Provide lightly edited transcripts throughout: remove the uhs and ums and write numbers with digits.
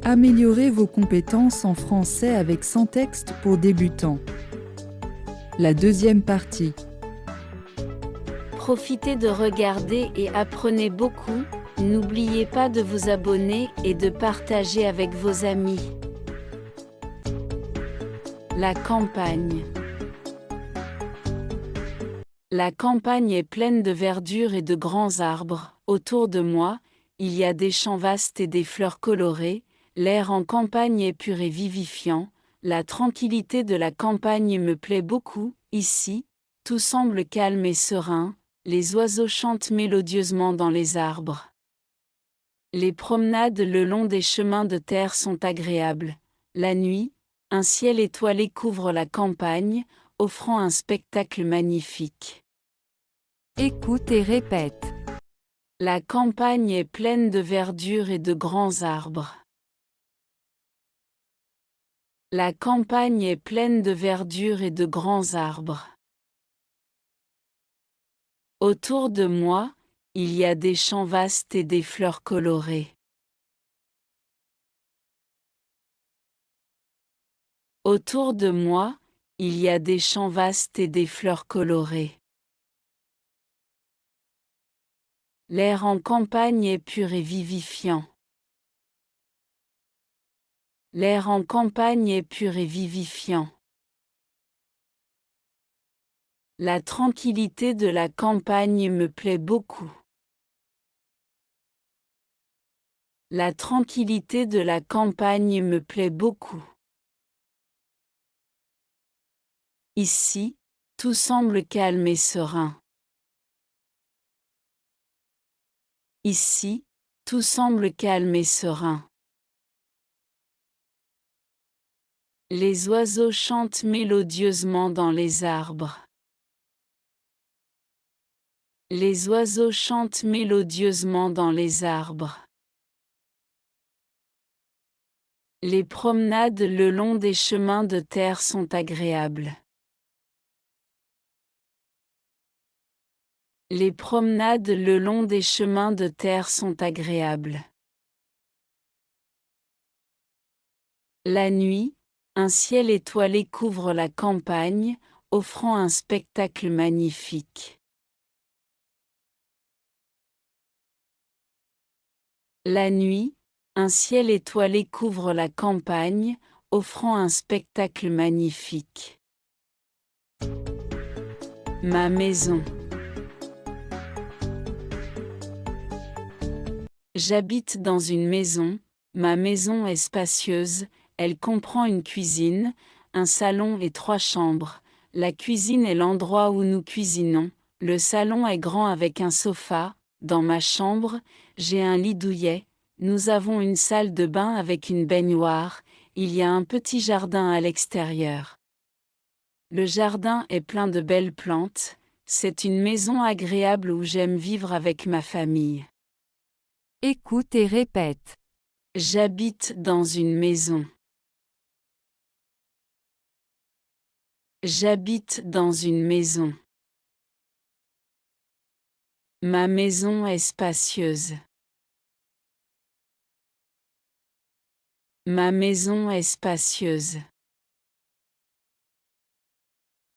Améliorez vos compétences en français avec Sans texte pour débutants. La deuxième partie. Profitez de regarder et apprenez beaucoup. N'oubliez pas de vous abonner et de partager avec vos amis. La campagne. La campagne est pleine de verdure et de grands arbres. Autour de moi, il y a des champs vastes et des fleurs colorées. L'air en campagne est pur et vivifiant. La tranquillité de la campagne me plaît beaucoup. Ici, tout semble calme et serein. Les oiseaux chantent mélodieusement dans les arbres. Les promenades le long des chemins de terre sont agréables. La nuit, un ciel étoilé couvre la campagne, offrant un spectacle magnifique. Écoute et répète. La campagne est pleine de verdure et de grands arbres. La campagne est pleine de verdure et de grands arbres. Autour de moi, il y a des champs vastes et des fleurs colorées. Autour de moi, il y a des champs vastes et des fleurs colorées. L'air en campagne est pur et vivifiant. L'air en campagne est pur et vivifiant. La tranquillité de la campagne me plaît beaucoup. La tranquillité de la campagne me plaît beaucoup. Ici, tout semble calme et serein. Ici, tout semble calme et serein. Les oiseaux chantent mélodieusement dans les arbres. Les oiseaux chantent mélodieusement dans les arbres. Les promenades le long des chemins de terre sont agréables. Les promenades le long des chemins de terre sont agréables. La nuit, un ciel étoilé couvre la campagne, offrant un spectacle magnifique. La nuit, un ciel étoilé couvre la campagne, offrant un spectacle magnifique. Ma maison. J'habite dans une maison. Ma maison est spacieuse. Elle comprend une cuisine, un salon et 3 chambres. La cuisine est l'endroit où nous cuisinons. Le salon est grand avec un sofa. Dans ma chambre, j'ai un lit douillet. Nous avons une salle de bain avec une baignoire. Il y a un petit jardin à l'extérieur. Le jardin est plein de belles plantes. C'est une maison agréable où j'aime vivre avec ma famille. Écoute et répète. J'habite dans une maison. J'habite dans une maison. Ma maison est spacieuse. Ma maison est spacieuse.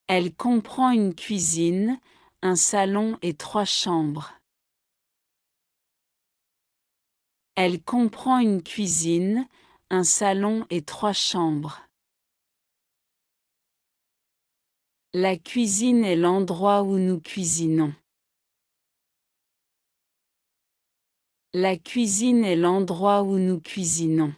Elle comprend une cuisine, un salon et 3 chambres. Elle comprend une cuisine, un salon et 3 chambres. La cuisine est l'endroit où nous cuisinons. La cuisine est l'endroit où nous cuisinons.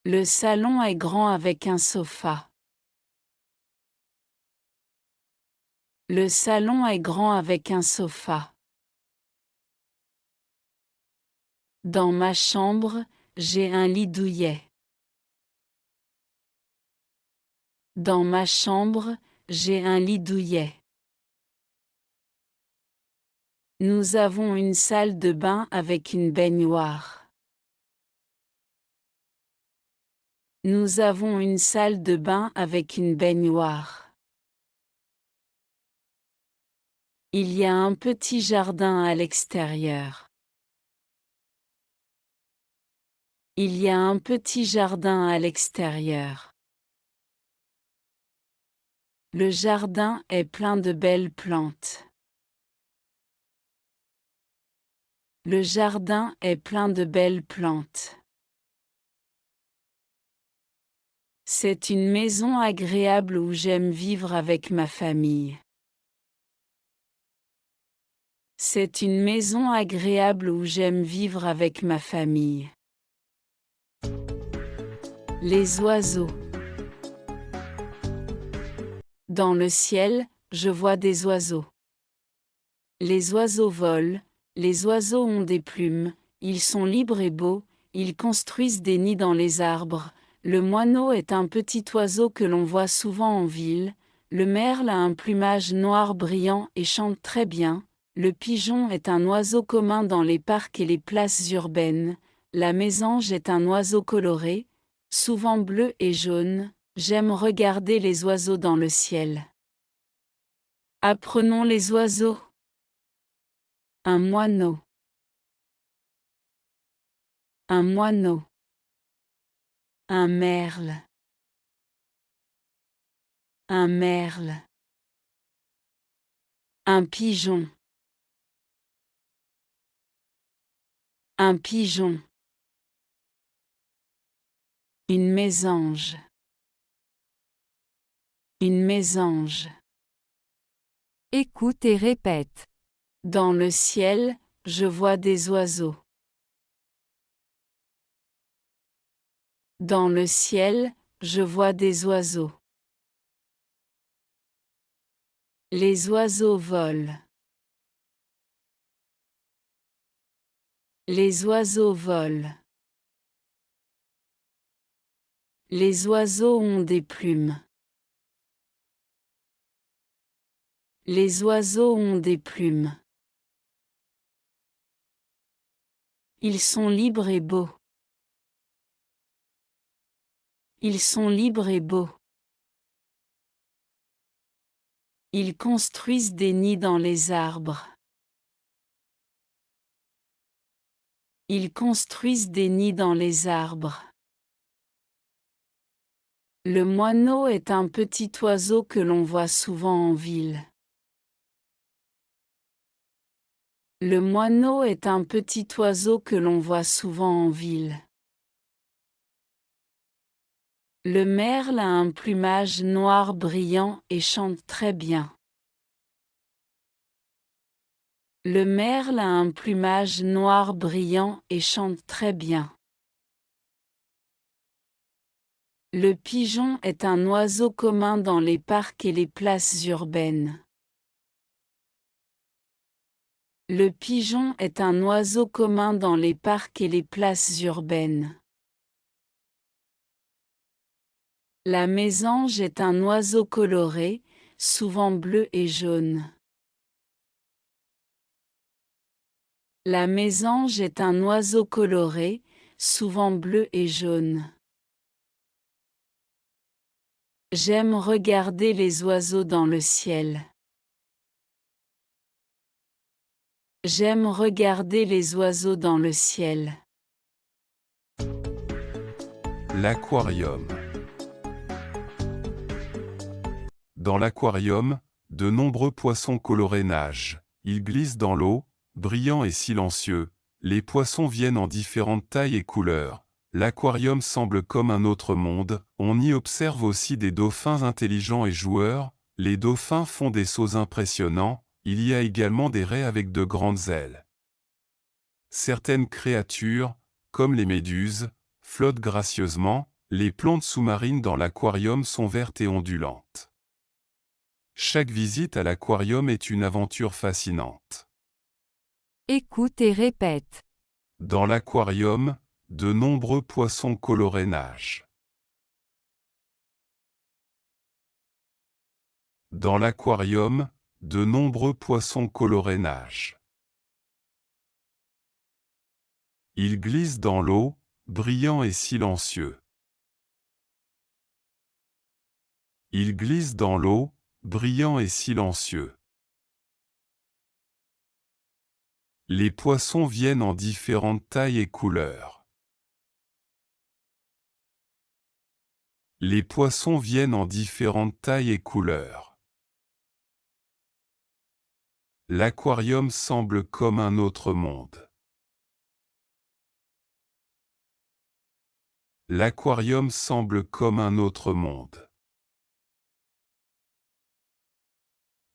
Le salon est grand avec un sofa. Le salon est grand avec un sofa. Dans ma chambre, j'ai un lit douillet. Dans ma chambre, j'ai un lit douillet. Nous avons une salle de bain avec une baignoire. Nous avons une salle de bain avec une baignoire. Il y a un petit jardin à l'extérieur. Il y a un petit jardin à l'extérieur. Le jardin est plein de belles plantes. Le jardin est plein de belles plantes. C'est une maison agréable où j'aime vivre avec ma famille. C'est une maison agréable où j'aime vivre avec ma famille. Les oiseaux. Dans le ciel, je vois des oiseaux. Les oiseaux volent, les oiseaux ont des plumes, ils sont libres et beaux, ils construisent des nids dans les arbres. Le moineau est un petit oiseau que l'on voit souvent en ville. Le merle a un plumage noir brillant et chante très bien. Le pigeon est un oiseau commun dans les parcs et les places urbaines. La mésange est un oiseau coloré, souvent bleu et jaune. J'aime regarder les oiseaux dans le ciel. Apprenons les oiseaux. Un moineau. Un moineau. Un merle. Un merle. Un pigeon. Un pigeon. Une mésange. Une mésange. Écoute et répète. Dans le ciel, je vois des oiseaux. Dans le ciel, je vois des oiseaux. Les oiseaux volent. Les oiseaux volent. Les oiseaux ont des plumes. Les oiseaux ont des plumes. Ils sont libres et beaux. Ils sont libres et beaux. Ils construisent des nids dans les arbres. Ils construisent des nids dans les arbres. Le moineau est un petit oiseau que l'on voit souvent en ville. Le moineau est un petit oiseau que l'on voit souvent en ville. Le merle a un plumage noir brillant et chante très bien. Le merle a un plumage noir brillant et chante très bien. Le pigeon est un oiseau commun dans les parcs et les places urbaines. Le pigeon est un oiseau commun dans les parcs et les places urbaines. La mésange est un oiseau coloré, souvent bleu et jaune. La mésange est un oiseau coloré, souvent bleu et jaune. J'aime regarder les oiseaux dans le ciel. J'aime regarder les oiseaux dans le ciel. L'aquarium. Dans l'aquarium, de nombreux poissons colorés nagent. Ils glissent dans l'eau, brillants et silencieux. Les poissons viennent en différentes tailles et couleurs. L'aquarium semble comme un autre monde. On y observe aussi des dauphins intelligents et joueurs. Les dauphins font des sauts impressionnants. Il y a également des raies avec de grandes ailes. Certaines créatures, comme les méduses, flottent gracieusement. Les plantes sous-marines dans l'aquarium sont vertes et ondulantes. Chaque visite à l'aquarium est une aventure fascinante. Écoute et répète. Dans l'aquarium, de nombreux poissons colorés nagent. Dans l'aquarium, de nombreux poissons colorés nagent. Ils glissent dans l'eau, brillants et silencieux. Ils glissent dans l'eau, brillants et silencieux. Les poissons viennent en différentes tailles et couleurs. Les poissons viennent en différentes tailles et couleurs. L'aquarium semble comme un autre monde. L'aquarium semble comme un autre monde.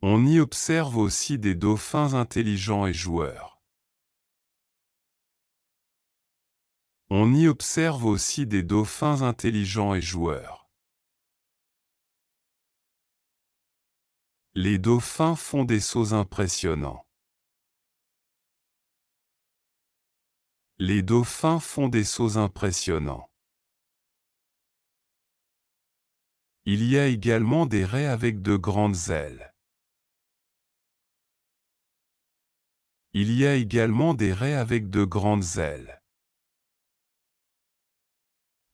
On y observe aussi des dauphins intelligents et joueurs. On y observe aussi des dauphins intelligents et joueurs. Les dauphins font des sauts impressionnants. Les dauphins font des sauts impressionnants. Il y a également des raies avec de grandes ailes. Il y a également des raies avec de grandes ailes.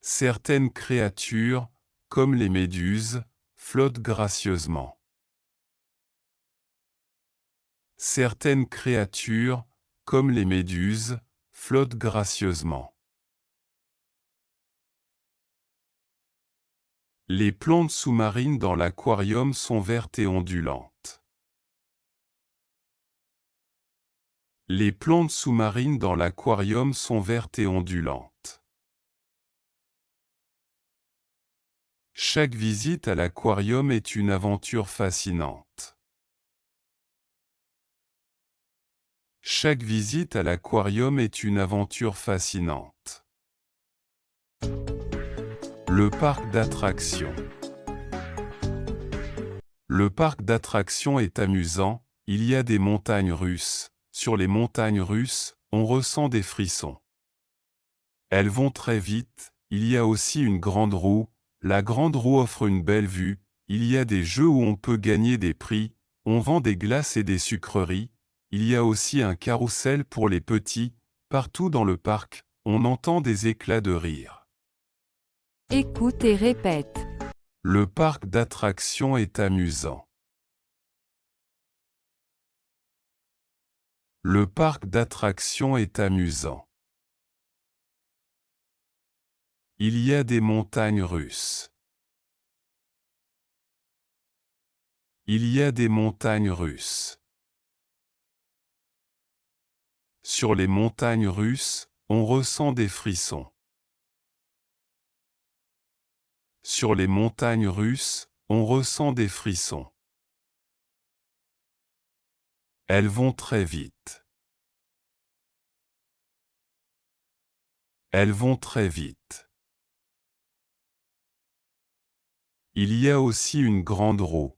Certaines créatures, comme les méduses, flottent gracieusement. Certaines créatures, comme les méduses, flottent gracieusement. Les plantes sous-marines dans l'aquarium sont vertes et ondulantes. Les plantes sous-marines dans l'aquarium sont vertes et ondulantes. Chaque visite à l'aquarium est une aventure fascinante. Chaque visite à l'aquarium est une aventure fascinante. Le parc d'attractions. Le parc d'attractions est amusant, il y a des montagnes russes. Sur les montagnes russes, on ressent des frissons. Elles vont très vite, il y a aussi une grande roue. La grande roue offre une belle vue, il y a des jeux où on peut gagner des prix, on vend des glaces et des sucreries, il y a aussi un carrousel pour les petits, partout dans le parc, on entend des éclats de rire. Écoute et répète. Le parc d'attractions est amusant. Le parc d'attractions est amusant. Il y a des montagnes russes. Il y a des montagnes russes. Sur les montagnes russes, on ressent des frissons. Sur les montagnes russes, on ressent des frissons. Elles vont très vite. Elles vont très vite. Il y a aussi une grande roue.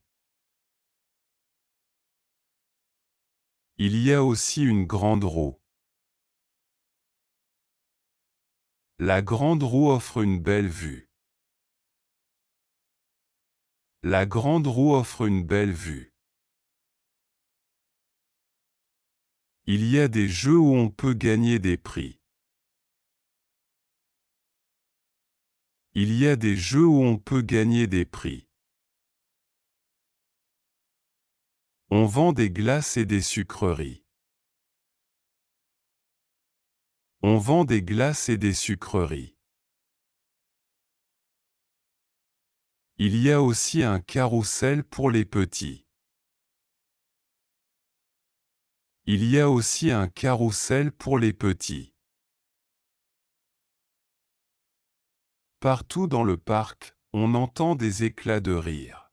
Il y a aussi une grande roue. La grande roue offre une belle vue. La grande roue offre une belle vue. Il y a des jeux où on peut gagner des prix. Il y a des jeux où on peut gagner des prix. On vend des glaces et des sucreries. On vend des glaces et des sucreries. Il y a aussi un carrousel pour les petits. Il y a aussi un carrousel pour les petits. Partout dans le parc, on entend des éclats de rire.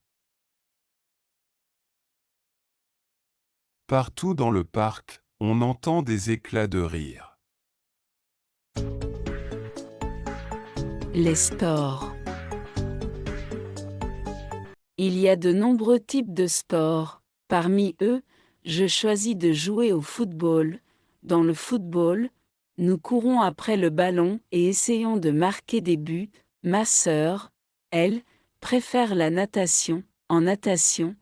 Partout dans le parc, on entend des éclats de rire. Les sports. Il y a de nombreux types de sports. Parmi eux, je choisis de jouer au football. Dans le football, nous courons après le ballon et essayons de marquer des buts. Ma sœur, elle, préfère la natation. En natation,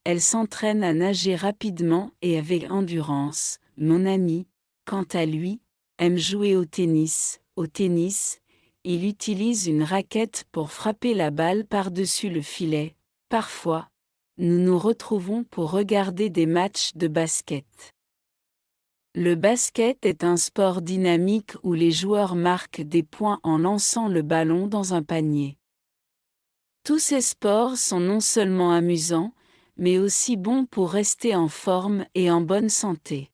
elle s'entraîne à nager rapidement et avec endurance. Mon ami, quant à lui, aime jouer au tennis. Au tennis, il utilise une raquette pour frapper la balle par-dessus le filet. Parfois, nous nous retrouvons pour regarder des matchs de basket. Le basket est un sport dynamique où les joueurs marquent des points en lançant le ballon dans un panier. Tous ces sports sont non seulement amusants, mais aussi bons pour rester en forme et en bonne santé.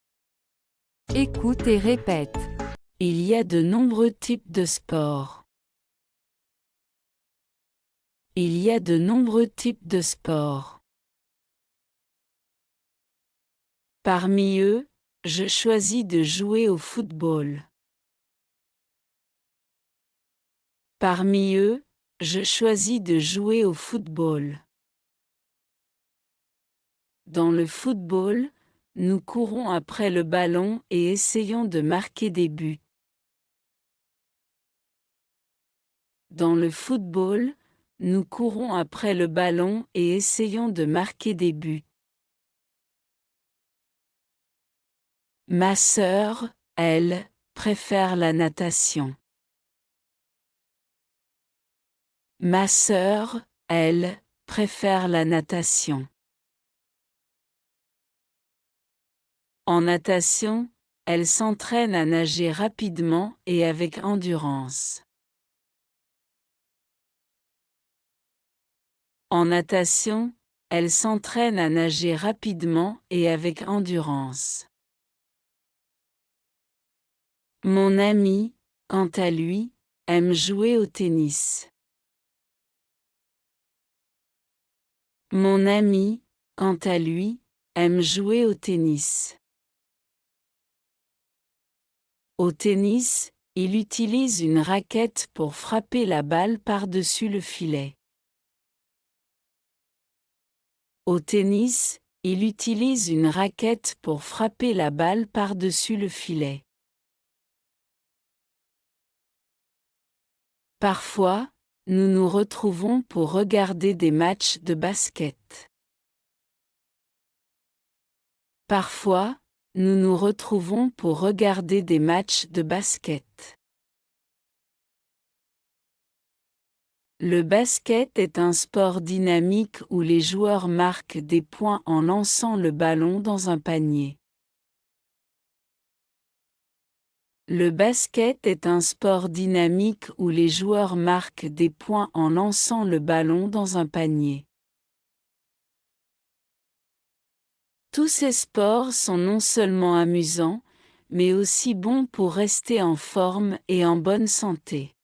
Écoute et répète. Il y a de nombreux types de sports. Il y a de nombreux types de sports. Parmi eux, je choisis de jouer au football. Parmi eux, je choisis de jouer au football. Dans le football, nous courons après le ballon et essayons de marquer des buts. Dans le football, nous courons après le ballon et essayons de marquer des buts. Ma sœur, elle, préfère la natation. Ma sœur, elle, préfère la natation. En natation, elle s'entraîne à nager rapidement et avec endurance. En natation, elle s'entraîne à nager rapidement et avec endurance. Mon ami, quant à lui, aime jouer au tennis. Mon ami, quant à lui, aime jouer au tennis. Au tennis, il utilise une raquette pour frapper la balle par-dessus le filet. Au tennis, il utilise une raquette pour frapper la balle par-dessus le filet. Parfois, nous nous retrouvons pour regarder des matchs de basket. Parfois, nous nous retrouvons pour regarder des matchs de basket. Le basket est un sport dynamique où les joueurs marquent des points en lançant le ballon dans un panier. Le basket est un sport dynamique où les joueurs marquent des points en lançant le ballon dans un panier. Tous ces sports sont non seulement amusants, mais aussi bons pour rester en forme et en bonne santé.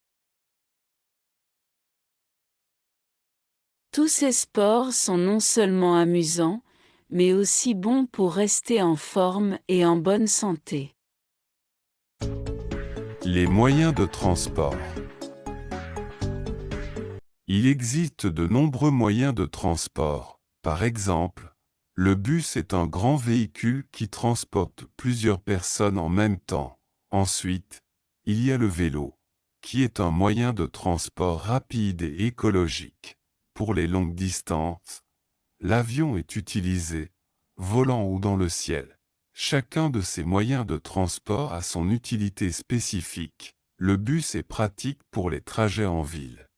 Tous ces sports sont non seulement amusants, mais aussi bons pour rester en forme et en bonne santé. Les moyens de transport. Il existe de nombreux moyens de transport. Par exemple, le bus est un grand véhicule qui transporte plusieurs personnes en même temps. Ensuite, il y a le vélo, qui est un moyen de transport rapide et écologique. Pour les longues distances, l'avion est utilisé, volant ou dans le ciel. Chacun de ces moyens de transport a son utilité spécifique. Le bus est pratique pour les trajets en ville.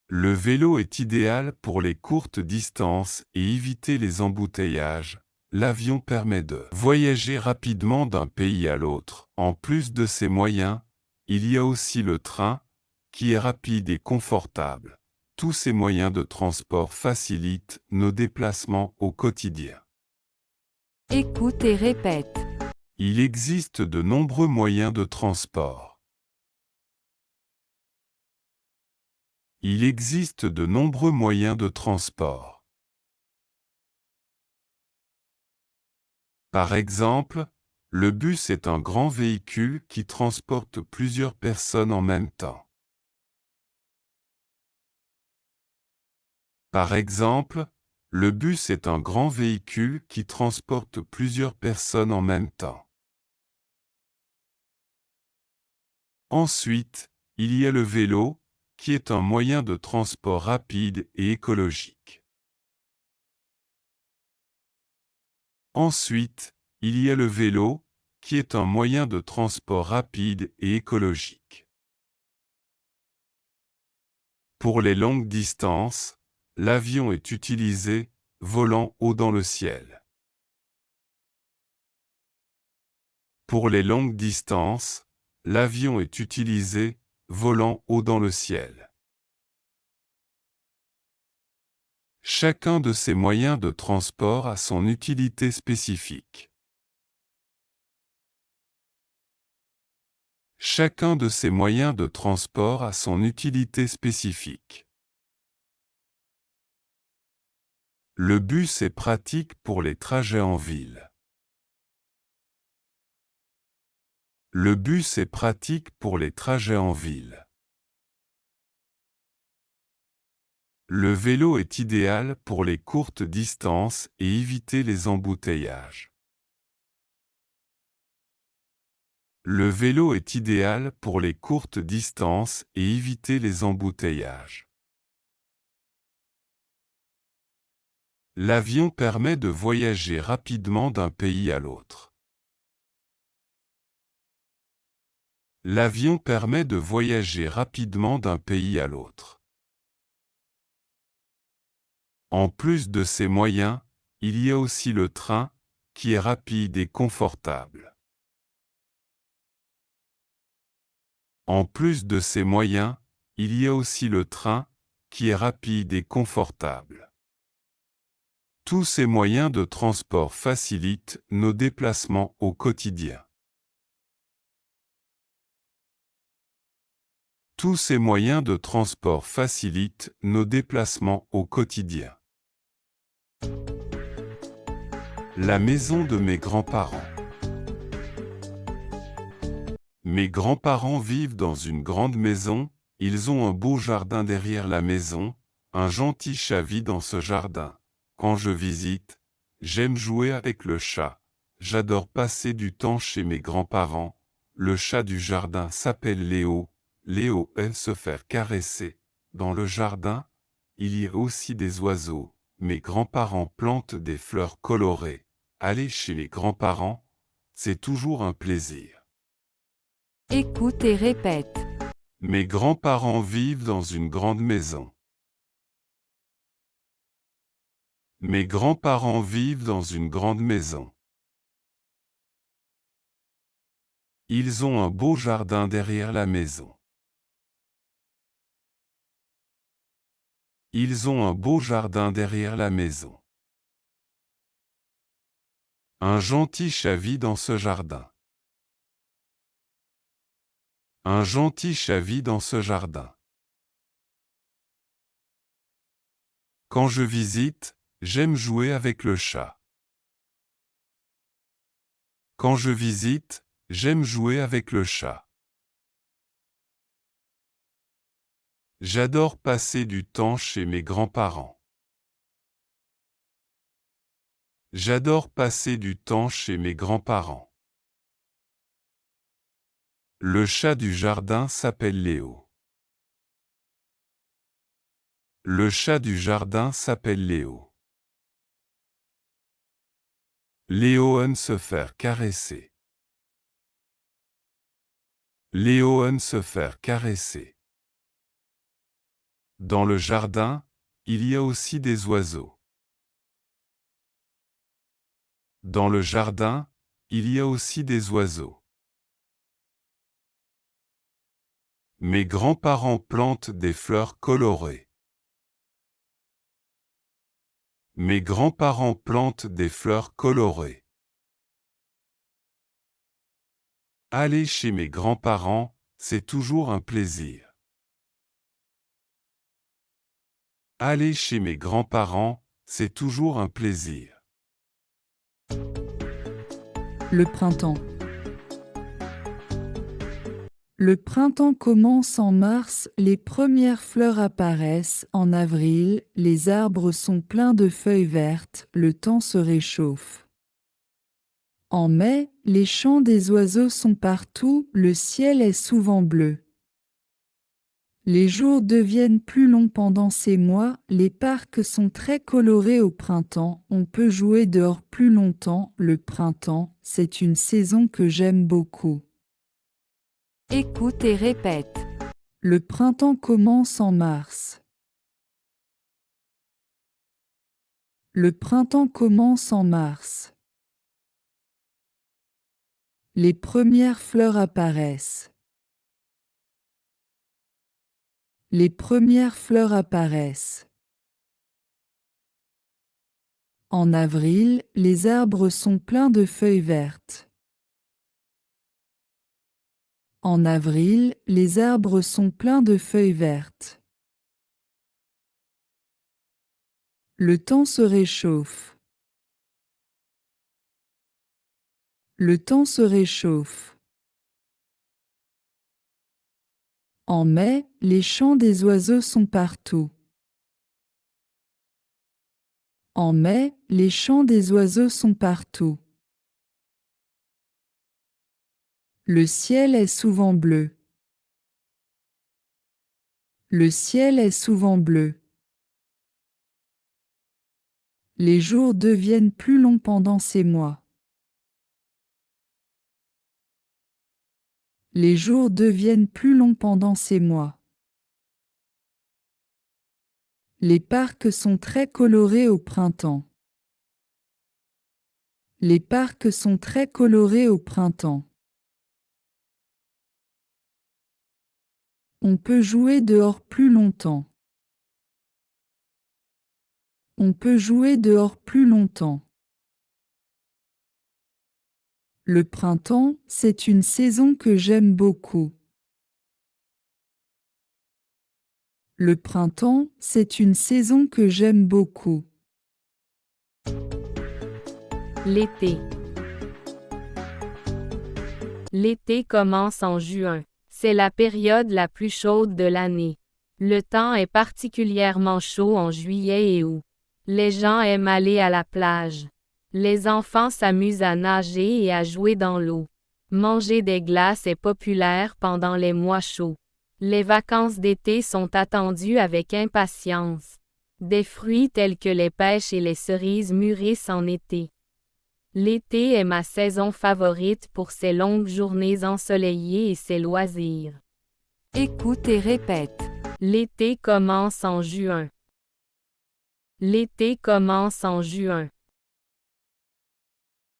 Le vélo est idéal pour les courtes distances et éviter les embouteillages. L'avion permet de voyager rapidement d'un pays à l'autre. En plus de ces moyens, il y a aussi le train, qui est rapide et confortable. Tous ces moyens de transport facilitent nos déplacements au quotidien. Écoute et répète. Il existe de nombreux moyens de transport. Il existe de nombreux moyens de transport. Par exemple, le bus est un grand véhicule qui transporte plusieurs personnes en même temps. Par exemple, le bus est un grand véhicule qui transporte plusieurs personnes en même temps. Ensuite, il y a le vélo, qui est un moyen de transport rapide et écologique. Ensuite, il y a le vélo, qui est un moyen de transport rapide et écologique. Pour les longues distances, l'avion est utilisé, volant haut dans le ciel. Pour les longues distances, l'avion est utilisé, volant haut dans le ciel. Chacun de ces moyens de transport a son utilité spécifique. Chacun de ces moyens de transport a son utilité spécifique. Le bus est pratique pour les trajets en ville. Le bus est pratique pour les trajets en ville. Le vélo est idéal pour les courtes distances et éviter les embouteillages. Le vélo est idéal pour les courtes distances et éviter les embouteillages. L'avion permet de voyager rapidement d'un pays à l'autre. L'avion permet de voyager rapidement d'un pays à l'autre. En plus de ces moyens, il y a aussi le train, qui est rapide et confortable. En plus de ces moyens, il y a aussi le train, qui est rapide et confortable. Tous ces moyens de transport facilitent nos déplacements au quotidien. Tous ces moyens de transport facilitent nos déplacements au quotidien. La maison de mes grands-parents. Mes grands-parents vivent dans une grande maison, ils ont un beau jardin derrière la maison, un gentil chat vit dans ce jardin. Quand je visite, j'aime jouer avec le chat. J'adore passer du temps chez mes grands-parents. Le chat du jardin s'appelle Léo. Léo aime se faire caresser. Dans le jardin, il y a aussi des oiseaux. Mes grands-parents plantent des fleurs colorées. Aller chez les grands-parents, c'est toujours un plaisir. Écoute et répète. Mes grands-parents vivent dans une grande maison. Mes grands-parents vivent dans une grande maison. Ils ont un beau jardin derrière la maison. Ils ont un beau jardin derrière la maison. Un gentil chat vit dans ce jardin. Un gentil chat vit dans ce jardin. Quand je visite, j'aime jouer avec le chat. Quand je visite, j'aime jouer avec le chat. J'adore passer du temps chez mes grands-parents. J'adore passer du temps chez mes grands-parents. Le chat du jardin s'appelle Léo. Le chat du jardin s'appelle Léo. Léo aime se faire caresser. Léo aime se faire caresser. Dans le jardin, il y a aussi des oiseaux. Dans le jardin, il y a aussi des oiseaux. Mes grands-parents plantent des fleurs colorées. Mes grands-parents plantent des fleurs colorées. Aller chez mes grands-parents, c'est toujours un plaisir. Aller chez mes grands-parents, c'est toujours un plaisir. Le printemps. Le printemps commence en mars, les premières fleurs apparaissent en avril, les arbres sont pleins de feuilles vertes, le temps se réchauffe. En mai, les chants des oiseaux sont partout, le ciel est souvent bleu. Les jours deviennent plus longs pendant ces mois, les parcs sont très colorés au printemps, on peut jouer dehors plus longtemps, le printemps, c'est une saison que j'aime beaucoup. Écoute et répète. Le printemps commence en mars. Le printemps commence en mars. Les premières fleurs apparaissent. Les premières fleurs apparaissent. En avril, les arbres sont pleins de feuilles vertes. En avril, les arbres sont pleins de feuilles vertes. Le temps se réchauffe. Le temps se réchauffe. En mai, les chants des oiseaux sont partout. En mai, les chants des oiseaux sont partout. Le ciel est souvent bleu. Le ciel est souvent bleu. Les jours deviennent plus longs pendant ces mois. Les jours deviennent plus longs pendant ces mois. Les parcs sont très colorés au printemps. Les parcs sont très colorés au printemps. On peut jouer dehors plus longtemps. On peut jouer dehors plus longtemps. Le printemps, c'est une saison que j'aime beaucoup. Le printemps, c'est une saison que j'aime beaucoup. L'été. L'été commence en juin. C'est la période la plus chaude de l'année. Le temps est particulièrement chaud en juillet et août. Les gens aiment aller à la plage. Les enfants s'amusent à nager et à jouer dans l'eau. Manger des glaces est populaire pendant les mois chauds. Les vacances d'été sont attendues avec impatience. Des fruits tels que les pêches et les cerises mûrissent en été. L'été est ma saison favorite pour ses longues journées ensoleillées et ses loisirs. Écoute et répète. L'été commence en juin. L'été commence en juin.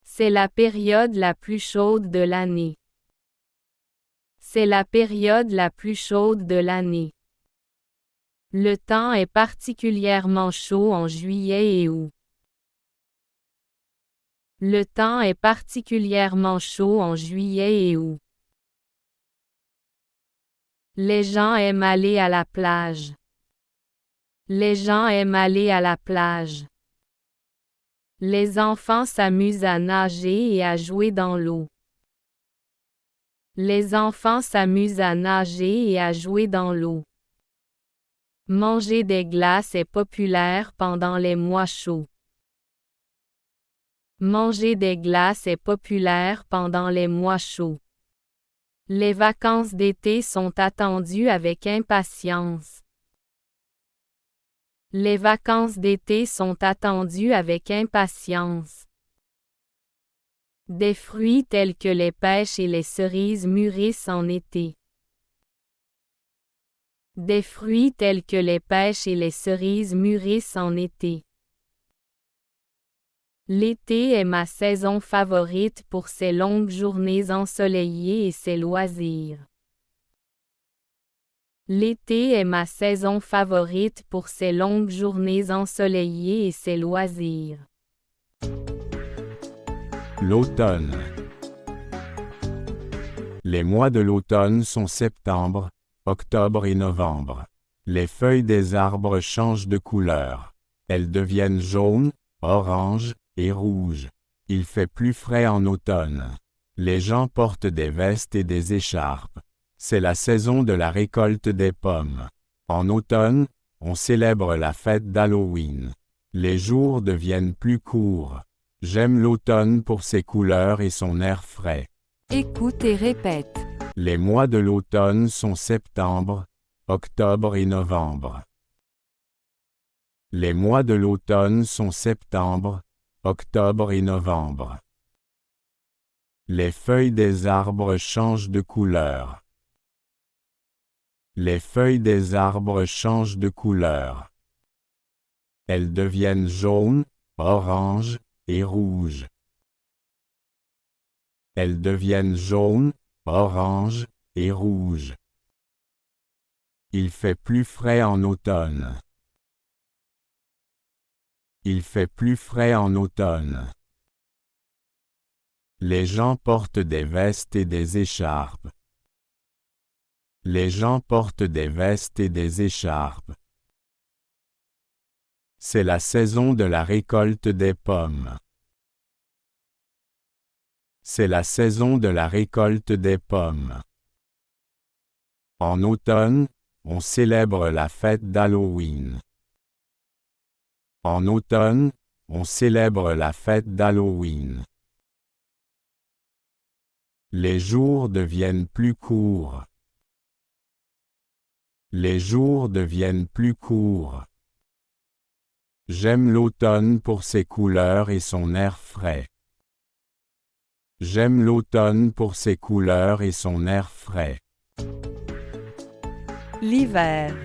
C'est la période la plus chaude de l'année. C'est la période la plus chaude de l'année. Le temps est particulièrement chaud en juillet et août. Le temps est particulièrement chaud en juillet et août. Les gens aiment aller à la plage. Les gens aiment aller à la plage. Les enfants s'amusent à nager et à jouer dans l'eau. Les enfants s'amusent à nager et à jouer dans l'eau. Manger des glaces est populaire pendant les mois chauds. Manger des glaces est populaire pendant les mois chauds. Les vacances d'été sont attendues avec impatience. Les vacances d'été sont attendues avec impatience. Des fruits tels que les pêches et les cerises mûrissent en été. Des fruits tels que les pêches et les cerises mûrissent en été. L'été est ma saison favorite pour ses longues journées ensoleillées et ses loisirs. L'été est ma saison favorite pour ses longues journées ensoleillées et ses loisirs. L'automne. Les mois de l'automne sont septembre, octobre et novembre. Les feuilles des arbres changent de couleur. Elles deviennent jaunes, oranges et rouges. Il fait plus frais en automne. Les gens portent des vestes et des écharpes. C'est la saison de la récolte des pommes. En automne, on célèbre la fête d'Halloween. Les jours deviennent plus courts. J'aime l'automne pour ses couleurs et son air frais. Écoute et répète. Les mois de l'automne sont septembre, octobre et novembre. Les mois de l'automne sont septembre, octobre et novembre. Les feuilles des arbres changent de couleur. Les feuilles des arbres changent de couleur. Elles deviennent jaunes, oranges et rouges. Elles deviennent jaunes, oranges et rouges. Il fait plus frais en automne. Il fait plus frais en automne. Les gens portent des vestes et des écharpes. Les gens portent des vestes et des écharpes. C'est la saison de la récolte des pommes. C'est la saison de la récolte des pommes. En automne, on célèbre la fête d'Halloween. En automne, on célèbre la fête d'Halloween. Les jours deviennent plus courts. Les jours deviennent plus courts. J'aime l'automne pour ses couleurs et son air frais. J'aime l'automne pour ses couleurs et son air frais. L'hiver.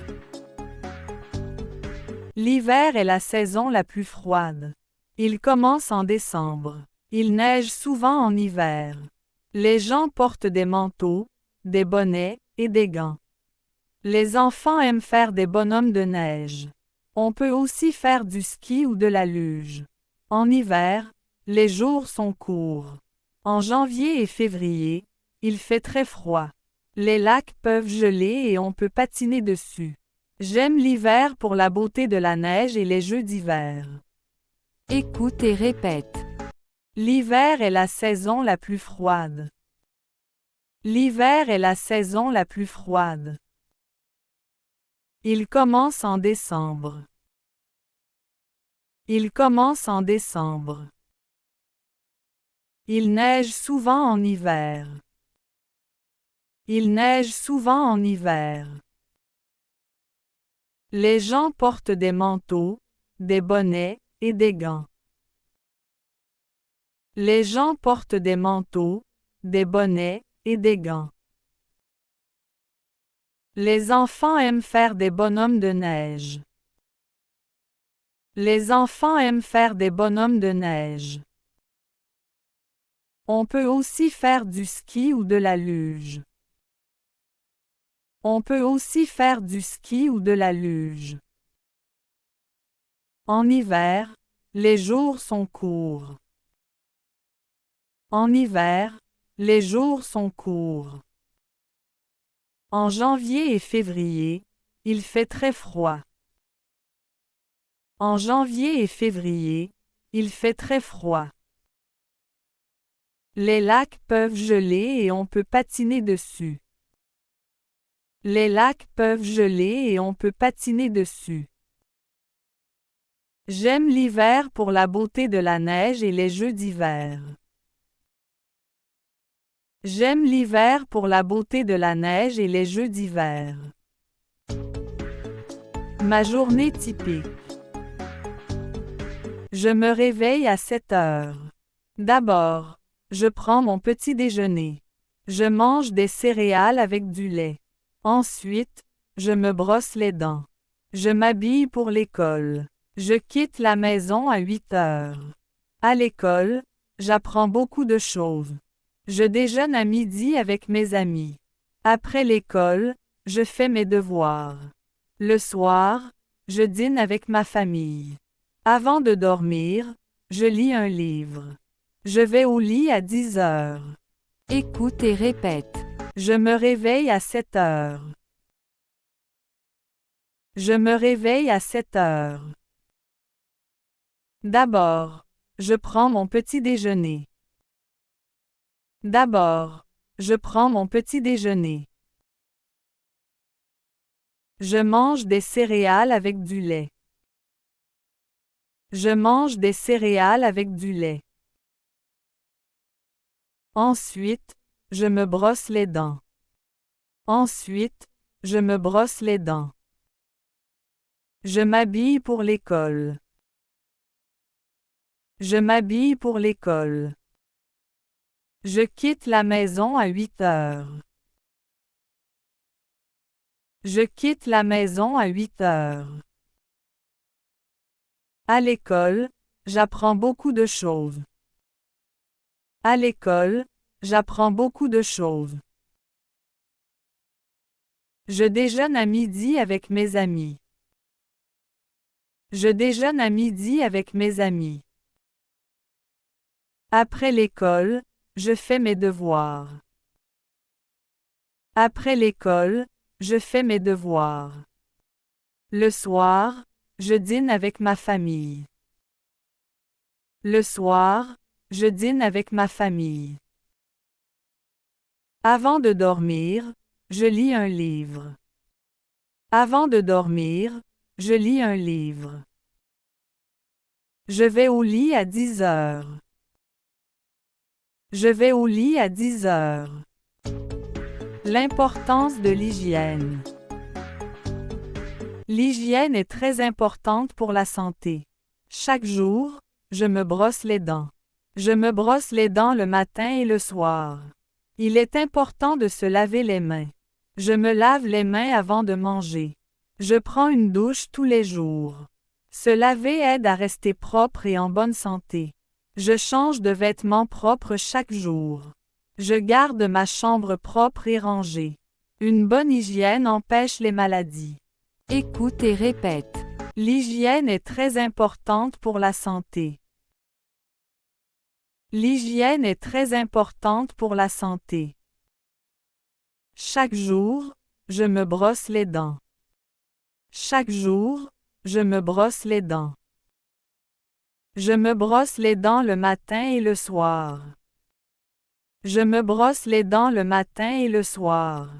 L'hiver est la saison la plus froide. Il commence en décembre. Il neige souvent en hiver. Les gens portent des manteaux, des bonnets et des gants. Les enfants aiment faire des bonhommes de neige. On peut aussi faire du ski ou de la luge. En hiver, les jours sont courts. En janvier et février, il fait très froid. Les lacs peuvent geler et on peut patiner dessus. J'aime l'hiver pour la beauté de la neige et les jeux d'hiver. Écoute et répète. L'hiver est la saison la plus froide. L'hiver est la saison la plus froide. Il commence en décembre. Il commence en décembre. Il neige souvent en hiver. Il neige souvent en hiver. Les gens portent des manteaux, des bonnets et des gants. Les gens portent des manteaux, des bonnets et des gants. Les enfants aiment faire des bonhommes de neige. Les enfants aiment faire des bonhommes de neige. On peut aussi faire du ski ou de la luge. On peut aussi faire du ski ou de la luge. En hiver, les jours sont courts. En hiver, les jours sont courts. En janvier et février, il fait très froid. En janvier et février, il fait très froid. Les lacs peuvent geler et on peut patiner dessus. Les lacs peuvent geler et on peut patiner dessus. J'aime l'hiver pour la beauté de la neige et les jeux d'hiver. J'aime l'hiver pour la beauté de la neige et les jeux d'hiver. Ma journée typique. Je me réveille à 7 heures. D'abord, je prends mon petit déjeuner. Je mange des céréales avec du lait. Ensuite, je me brosse les dents. Je m'habille pour l'école. Je quitte la maison à 8 heures. À l'école, j'apprends beaucoup de choses. Je déjeune à midi avec mes amis. Après l'école, je fais mes devoirs. Le soir, je dîne avec ma famille. Avant de dormir, je lis un livre. Je vais au lit à 10 heures. Écoute et répète. Je me réveille à 7 heures. Je me réveille à 7 heures. D'abord, je prends mon petit déjeuner. D'abord, je prends mon petit déjeuner. Je mange des céréales avec du lait. Je mange des céréales avec du lait. Ensuite, je me brosse les dents. Ensuite, je me brosse les dents. Je m'habille pour l'école. Je m'habille pour l'école. Je quitte la maison à 8 heures. Je quitte la maison à 8 heures. À l'école, j'apprends beaucoup de choses. À l'école, j'apprends beaucoup de choses. Je déjeune à midi avec mes amis. Je déjeune à midi avec mes amis. Après l'école, je fais mes devoirs. Après l'école, je fais mes devoirs. Le soir, je dîne avec ma famille. Le soir, je dîne avec ma famille. Avant de dormir, je lis un livre. Avant de dormir, je lis un livre. Je vais au lit à 10 heures. Je vais au lit à 10 heures. L'importance de l'hygiène. L'hygiène est très importante pour la santé. Chaque jour, je me brosse les dents. Je me brosse les dents le matin et le soir. Il est important de se laver les mains. Je me lave les mains avant de manger. Je prends une douche tous les jours. Se laver aide à rester propre et en bonne santé. Je change de vêtements propres chaque jour. Je garde ma chambre propre et rangée. Une bonne hygiène empêche les maladies. Écoute et répète. L'hygiène est très importante pour la santé. L'hygiène est très importante pour la santé. Chaque jour, je me brosse les dents. Chaque jour, je me brosse les dents. Je me brosse les dents le matin et le soir. Je me brosse les dents le matin et le soir.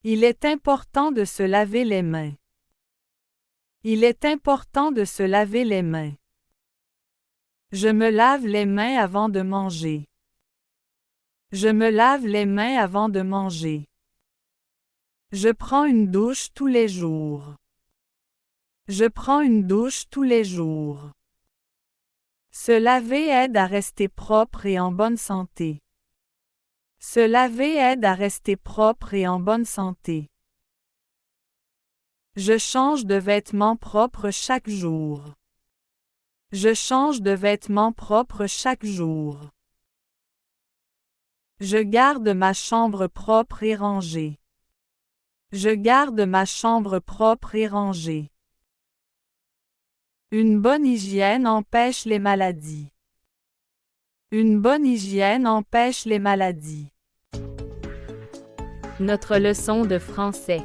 Il est important de se laver les mains. Il est important de se laver les mains. Je me lave les mains avant de manger. Je me lave les mains avant de manger. Je prends une douche tous les jours. Je prends une douche tous les jours. Se laver aide à rester propre et en bonne santé. Se laver aide à rester propre et en bonne santé. Je change de vêtements propres chaque jour. Je change de vêtements propres chaque jour. Je garde ma chambre propre et rangée. Je garde ma chambre propre et rangée. Une bonne hygiène empêche les maladies. Une bonne hygiène empêche les maladies. Notre leçon de français.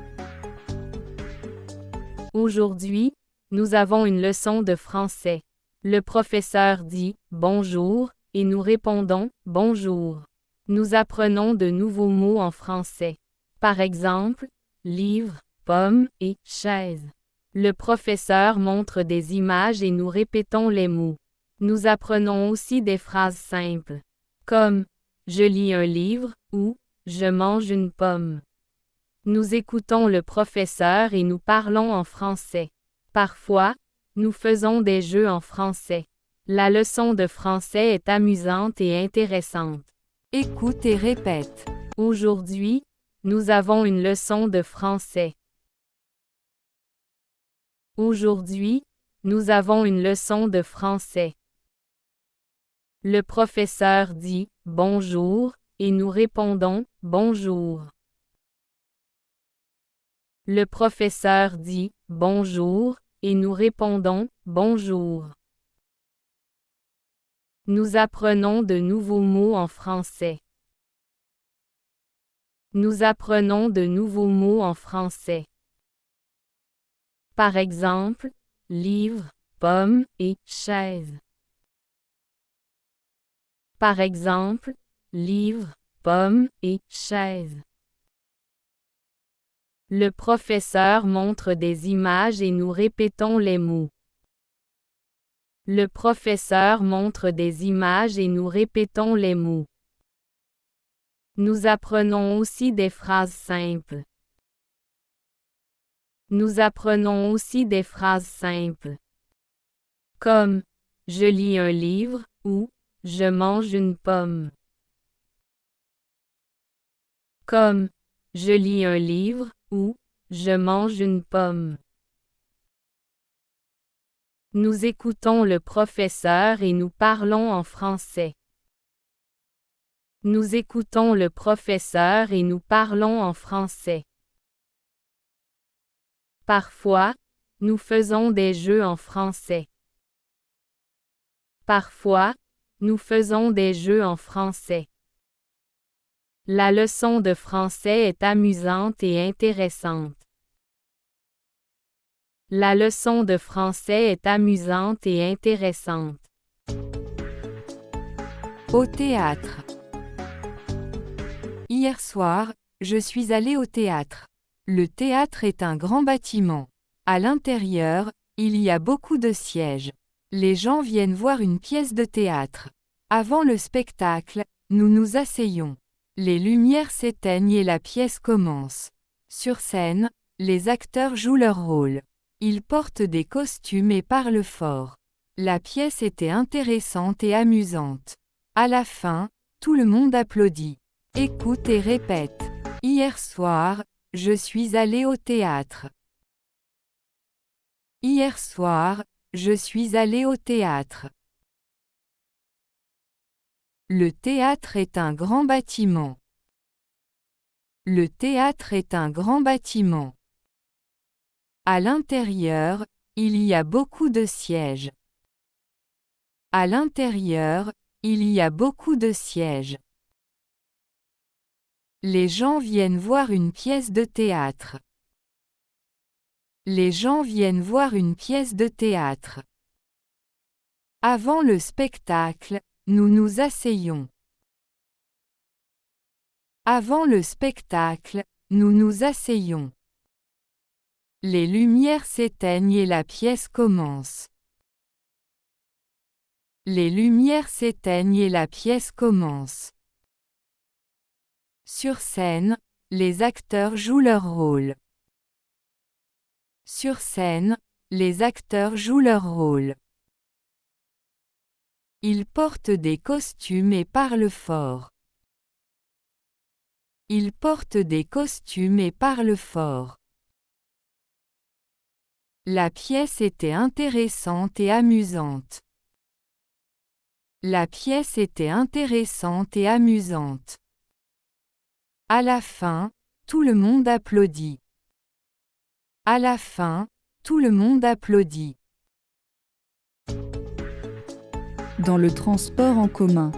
Aujourd'hui, nous avons une leçon de français. Le professeur dit « bonjour » et nous répondons « bonjour ». Nous apprenons de nouveaux mots en français. Par exemple, livre, pomme et chaise. Le professeur montre des images et nous répétons les mots. Nous apprenons aussi des phrases simples, comme « je lis un livre » ou « je mange une pomme ». Nous écoutons le professeur et nous parlons en français. Parfois, nous faisons des jeux en français. La leçon de français est amusante et intéressante. Écoute et répète. Aujourd'hui, nous avons une leçon de français. Aujourd'hui, nous avons une leçon de français. Le professeur dit « bonjour » et nous répondons « bonjour ». Le professeur dit « bonjour » et nous répondons « bonjour ». Nous apprenons de nouveaux mots en français. Nous apprenons de nouveaux mots en français. Par exemple, livre, pomme et chaise. Par exemple, livre, pomme et chaise. Le professeur montre des images et nous répétons les mots. Le professeur montre des images et nous répétons les mots. Nous apprenons aussi des phrases simples. Nous apprenons aussi des phrases simples. Comme « je lis un livre » ou « je mange une pomme ». Comme « je lis un livre » ou « je mange une pomme ». Nous écoutons le professeur et nous parlons en français. Nous écoutons le professeur et nous parlons en français. Parfois, Nous faisons des jeux en français. Parfois, nous faisons des jeux en français. La leçon de français est amusante et intéressante. La leçon de français est amusante et intéressante. Au théâtre. Hier soir, je suis allé au théâtre. Le théâtre est un grand bâtiment. À l'intérieur, il y a beaucoup de sièges. Les gens viennent voir une pièce de théâtre. Avant le spectacle, nous nous asseyons. Les lumières s'éteignent et la pièce commence. Sur scène, les acteurs jouent leur rôle. Ils portent des costumes et parlent fort. La pièce était intéressante et amusante. À la fin, tout le monde applaudit. Écoute et répète. Hier soir, je suis allé au théâtre. Hier soir, je suis allé au théâtre. Le théâtre est un grand bâtiment. Le théâtre est un grand bâtiment. À l'intérieur, il y a beaucoup de sièges. À l'intérieur, il y a beaucoup de sièges. Les gens viennent voir une pièce de théâtre. Les gens viennent voir une pièce de théâtre. Avant le spectacle, nous nous asseyons. Avant le spectacle, nous nous asseyons. Les lumières s'éteignent et la pièce commence. Les lumières s'éteignent et la pièce commence. Sur scène, les acteurs jouent leur rôle. Sur scène, les acteurs jouent leur rôle. Ils portent des costumes et parlent fort. Ils portent des costumes et parlent fort. La pièce était intéressante et amusante. La pièce était intéressante et amusante. À la fin, tout le monde applaudit. À la fin, tout le monde applaudit. Dans le transport en commun.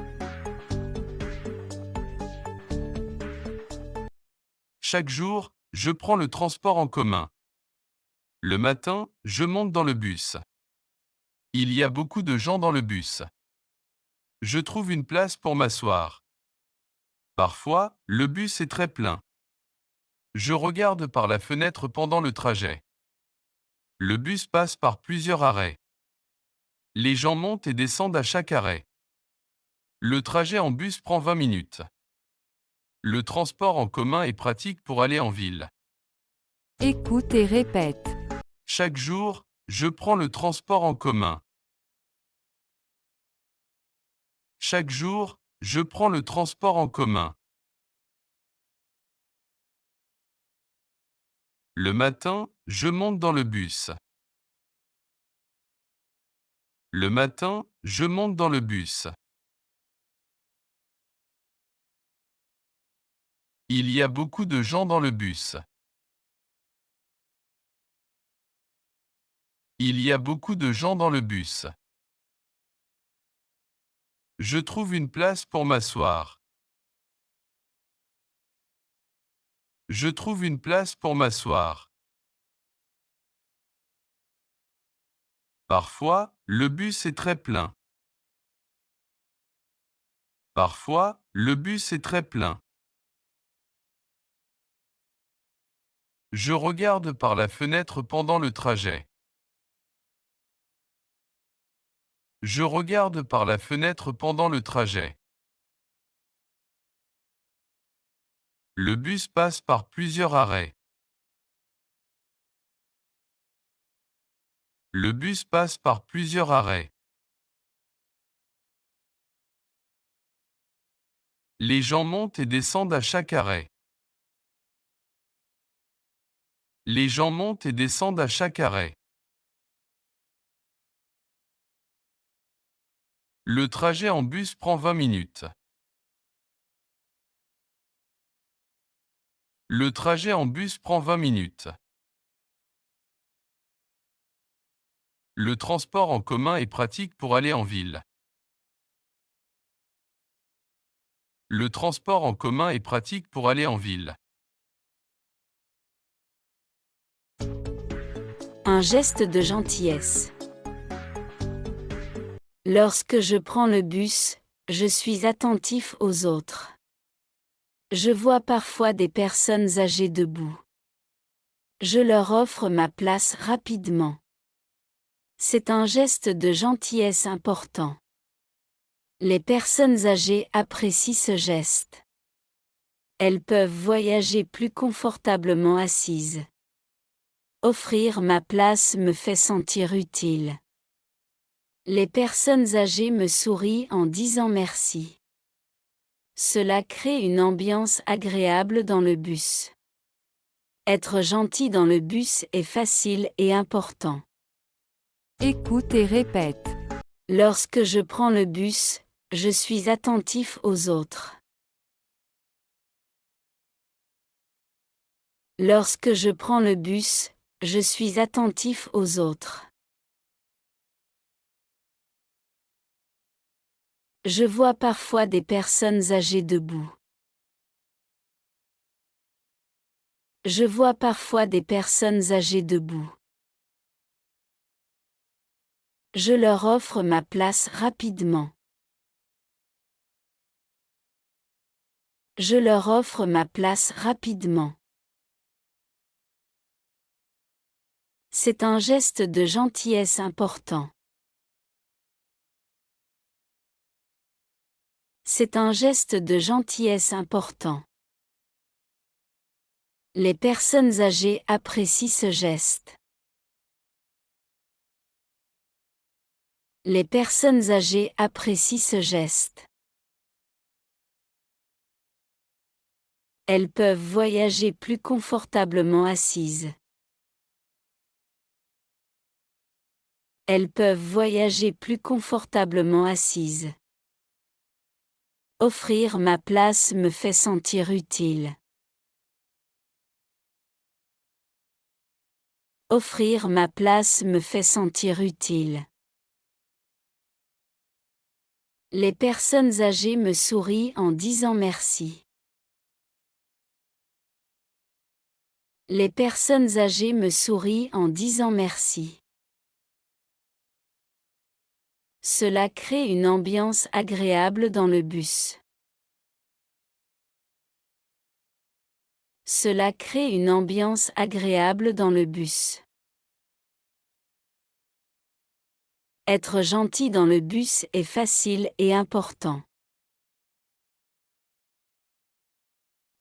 Chaque jour, je prends le transport en commun. Le matin, je monte dans le bus. Il y a beaucoup de gens dans le bus. Je trouve une place pour m'asseoir. Parfois, le bus est très plein. Je regarde par la fenêtre pendant le trajet. Le bus passe par plusieurs arrêts. Les gens montent et descendent à chaque arrêt. Le trajet en bus prend 20 minutes. Le transport en commun est pratique pour aller en ville. Écoute et répète. Chaque jour, je prends le transport en commun. Chaque jour, je prends le transport en commun. Le matin, je monte dans le bus. Le matin, je monte dans le bus. Il y a beaucoup de gens dans le bus. Il y a beaucoup de gens dans le bus. Je trouve une place pour m'asseoir. Je trouve une place pour m'asseoir. Parfois, le bus est très plein. Parfois, le bus est très plein. Je regarde par la fenêtre pendant le trajet. Je regarde par la fenêtre pendant le trajet. Le bus passe par plusieurs arrêts. Le bus passe par plusieurs arrêts. Les gens montent et descendent à chaque arrêt. Les gens montent et descendent à chaque arrêt. Le trajet en bus prend 20 minutes. Le trajet en bus prend 20 minutes. Le transport en commun est pratique pour aller en ville. Le transport en commun est pratique pour aller en ville. Un geste de gentillesse. Lorsque je prends le bus, je suis attentif aux autres. Je vois parfois des personnes âgées debout. Je leur offre ma place rapidement. C'est un geste de gentillesse important. Les personnes âgées apprécient ce geste. Elles peuvent voyager plus confortablement assises. Offrir ma place me fait sentir utile. Les personnes âgées me sourient en disant merci. Cela crée une ambiance agréable dans le bus. Être gentil dans le bus est facile et important. Écoute et répète. Lorsque je prends le bus, je suis attentif aux autres. Lorsque je prends le bus, je suis attentif aux autres. Je vois parfois des personnes âgées debout. Je vois parfois des personnes âgées debout. Je leur offre ma place rapidement. Je leur offre ma place rapidement. C'est un geste de gentillesse important. C'est un geste de gentillesse important. Les personnes âgées apprécient ce geste. Les personnes âgées apprécient ce geste. Elles peuvent voyager plus confortablement assises. Elles peuvent voyager plus confortablement assises. Offrir ma place me fait sentir utile. Offrir ma place me fait sentir utile. Les personnes âgées me sourient en disant merci. Les personnes âgées me sourient en disant merci. Cela crée une ambiance agréable dans le bus. Cela crée une ambiance agréable dans le bus. Être gentil dans le bus est facile et important.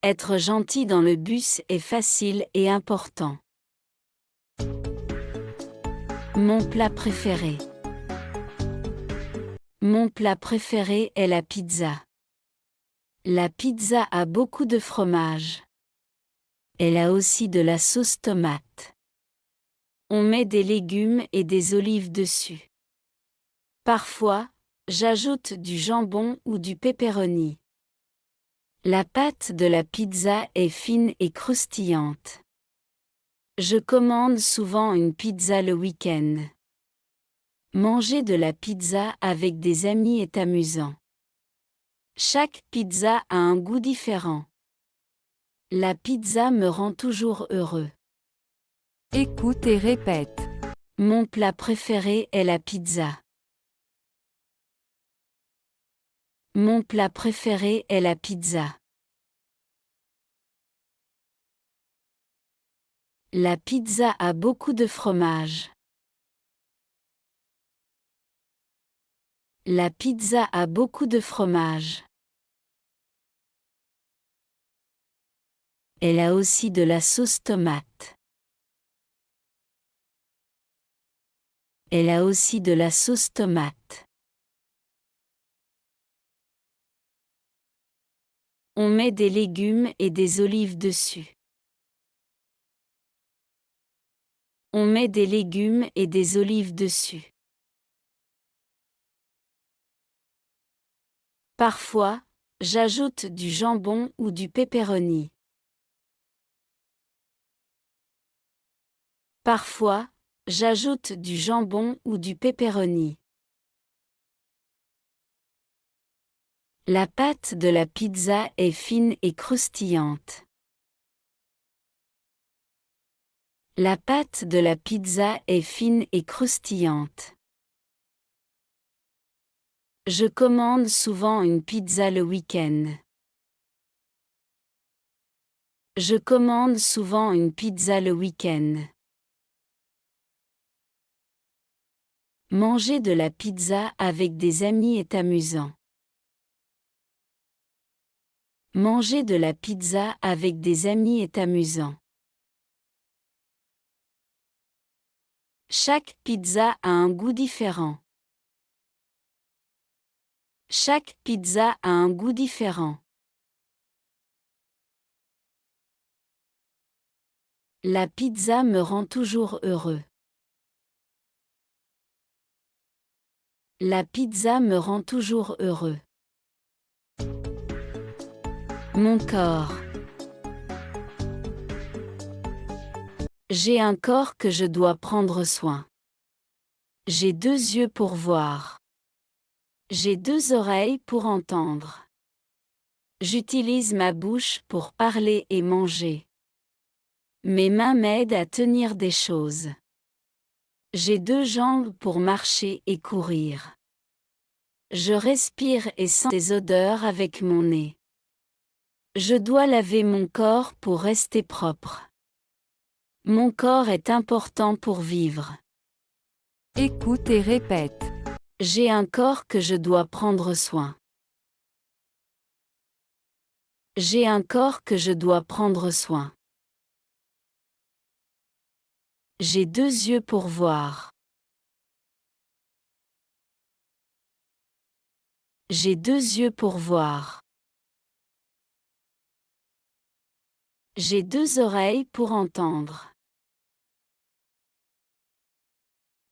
Être gentil dans le bus est facile et important. Mon plat préféré. Mon plat préféré est la pizza. La pizza a beaucoup de fromage. Elle a aussi de la sauce tomate. On met des légumes et des olives dessus. Parfois, j'ajoute du jambon ou du pepperoni. La pâte de la pizza est fine et croustillante. Je commande souvent une pizza le week-end. Manger de la pizza avec des amis est amusant. Chaque pizza a un goût différent. La pizza me rend toujours heureux. Écoute et répète. Mon plat préféré est la pizza. Mon plat préféré est la pizza. La pizza a beaucoup de fromage. La pizza a beaucoup de fromage. Elle a aussi de la sauce tomate. Elle a aussi de la sauce tomate. On met des légumes et des olives dessus. On met des légumes et des olives dessus. Parfois, j'ajoute du jambon ou du pepperoni. Parfois, J'ajoute du jambon ou du pepperoni. La pâte de la pizza est fine et croustillante. La pâte de la pizza est fine et croustillante. Je commande souvent une pizza le week-end. Je commande souvent une pizza le week-end. Manger de la pizza avec des amis est amusant. Manger de la pizza avec des amis est amusant. Chaque pizza a un goût différent. Chaque pizza a un goût différent. La pizza me rend toujours heureux. La pizza me rend toujours heureux. Mon corps. J'ai un corps que je dois prendre soin. J'ai 2 yeux pour voir. J'ai 2 oreilles pour entendre. J'utilise ma bouche pour parler et manger. Mes mains m'aident à tenir des choses. J'ai 2 jambes pour marcher et courir. Je respire et sens des odeurs avec mon nez. Je dois laver mon corps pour rester propre. Mon corps est important pour vivre. Écoute et répète. J'ai un corps que je dois prendre soin. J'ai un corps que je dois prendre soin. J'ai 2 yeux pour voir. J'ai 2 yeux pour voir. J'ai 2 oreilles pour entendre.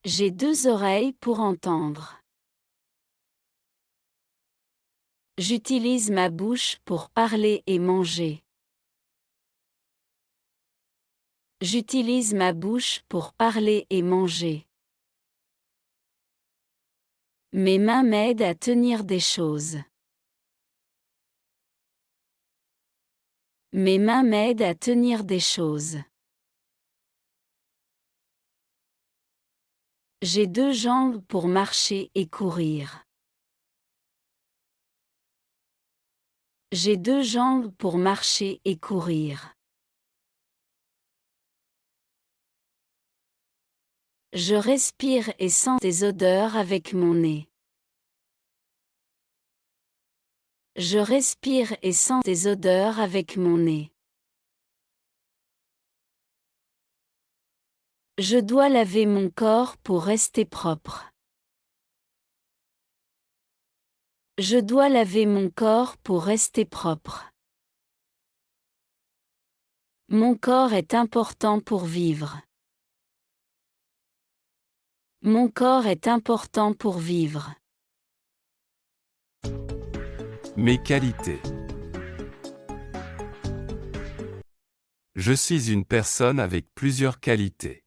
J'ai 2 oreilles pour entendre. J'utilise ma bouche pour parler et manger. J'utilise ma bouche pour parler et manger. Mes mains m'aident à tenir des choses. Mes mains m'aident à tenir des choses. J'ai 2 jambes pour marcher et courir. J'ai 2 jambes pour marcher et courir. Je respire et sens des odeurs avec mon nez. Je respire et sens des odeurs avec mon nez. Je dois laver mon corps pour rester propre. Je dois laver mon corps pour rester propre. Mon corps est important pour vivre. Mon corps est important pour vivre. Mes qualités. Je suis une personne avec plusieurs qualités.